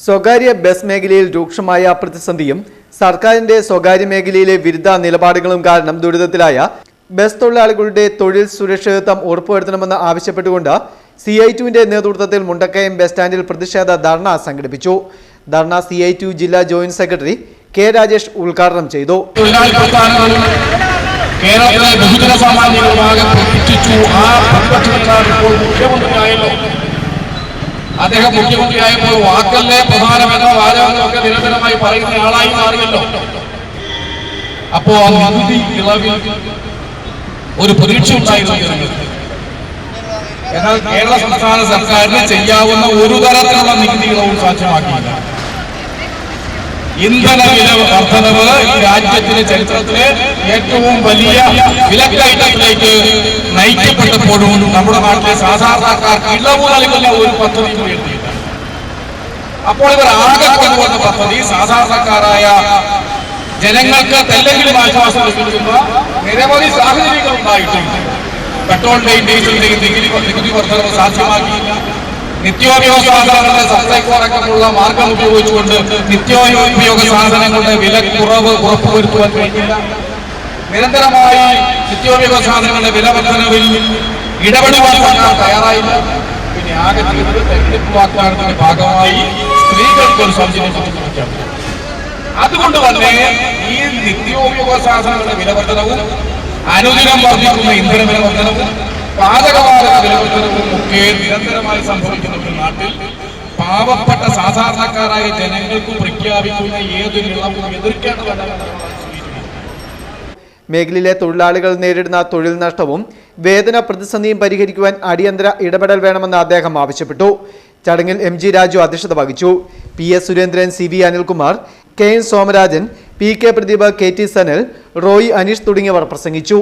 സ്വകാര്യ ബസ് മേഖലയിൽ രൂക്ഷമായ പ്രതിസന്ധിയും സർക്കാരിന്റെ സ്വകാര്യ മേഖലയിലെ വിരുദ്ധ നിലപാടുകളും കാരണം ദുരിതത്തിലായ ബസ് തൊഴിലാളികളുടെ തൊഴിൽ സുരക്ഷിതത്വം ഉറപ്പുവരുത്തണമെന്ന് ആവശ്യപ്പെട്ടുകൊണ്ട് CI2-ന്റെ നേതൃത്വത്തിൽ മുണ്ടക്കയം ബസ് സ്റ്റാൻഡിൽ പ്രതിഷേധ ധർണ സംഘടിപ്പിച്ചു. ധർണ CI2 ജില്ലാ ജോയിന്റ് സെക്രട്ടറി K. രാജേഷ് ഉദ്ഘാടനം ചെയ്തു. കേരളത്തിലെ ബഹുജന സാമാന്യ വിഭാഗം പ്രതീക്ഷിച്ചു. ആ അദ്ദേഹം മുഖ്യമന്ത്രിയായപ്പോൾ വാക്കല്ലേ പ്രധാനമെന്ന വാചകങ്ങളൊക്കെ നിരന്തരമായി പറയുന്ന ആളായി മാറിയല്ലോ. അപ്പോ ആ നികുതി ഇളവിൽ ഒരു പ്രതീക്ഷ ഉണ്ടായിരുന്നു. എന്നാൽ കേരള സംസ്ഥാന സർക്കാരിന് ചെയ്യാവുന്ന ഒരു തരത്തിലുള്ള നികുതി ഇളവും സാധ്യമാക്കിയില്ല. ഇന്ധന വില വർധനവ് ഈ രാജ്യത്തിന്റെ ചരിത്രത്തിലെ ഏറ്റവും വലിയ വിലക്കയറ്റത്തിലേക്ക് നയിക്കപ്പെട്ടപ്പോഴും നമ്മുടെ നാട്ടിലെ സാധാരണക്കാർക്ക് ഇളവ് നൽകുന്ന ഒരു പദ്ധതി ഉയർത്തിയില്ല. അപ്പോൾ ഇവർ ആകെ കൊണ്ടുവന്ന പദ്ധതി സാധാരണക്കാരായ ജനങ്ങൾക്ക് എന്തെങ്കിലും ആശ്വാസം ലഭിക്കുന്ന നിരവധി സാഹചര്യങ്ങൾ ഉണ്ടായിട്ടുണ്ട്. പെട്രോളിന്റെയും ഡീസലിന്റെയും നികുതി വർധനവ് സാധ്യമാക്കിയില്ല. നിത്യോപയോഗ സാധനങ്ങളുടെ സപ്ലൈകോ അടക്കമുള്ള മാർഗം ഉപയോഗിച്ചുകൊണ്ട് നിത്യോപയോഗ സാധനങ്ങളുടെ വിലക്കുറവ് ഉറപ്പുവരുത്തുവാൻ കഴിഞ്ഞില്ല. നിരന്തരമായി നിത്യോപയോഗ സാധനങ്ങളുടെ വില വർധനവിൽ ഇടപെടുവാൻ സർക്കാർ തയ്യാറായില്ല. പിന്നെ ആകെ തെരഞ്ഞെടുപ്പ് വാഗ്ദാനത്തിന്റെ ഭാഗമായി സ്ത്രീകൾക്ക് ഒരു സൗജന്യം പ്രഖ്യാപിച്ചു. അതുകൊണ്ട് തന്നെ ഈ നിത്യോപയോഗ സാധനങ്ങളുടെ വില വർധനവും അനുദിനം വർദ്ധിക്കുന്ന ഇന്ധന വില വർധനവും പാചകവാതക വില വർധനവും ഒക്കെ നിരന്തരമായി സംഭവിക്കുന്ന നാട്ടിൽ പാവപ്പെട്ട സാധാരണക്കാരായ ജനങ്ങൾക്ക് പ്രഖ്യാപിക്കുന്ന ഏതൊരു ഇളവും എതിർക്കേണ്ടതാണ്. മേഖലയിലെ തൊഴിലാളികൾ നേരിടുന്ന തൊഴിൽ നഷ്ടവും വേതന പ്രതിസന്ധിയും പരിഹരിക്കുവാൻ അടിയന്തര ഇടപെടൽ വേണമെന്ന് അദ്ദേഹം ആവശ്യപ്പെട്ടു. ചടങ്ങിൽ MG രാജു അധ്യക്ഷത വഹിച്ചു. PS Surendran, CV Anilkumar, KN Somarajan, PK Pradeep, KT Sanal, Roy Aneesh തുടങ്ങിയവർ പ്രസംഗിച്ചു.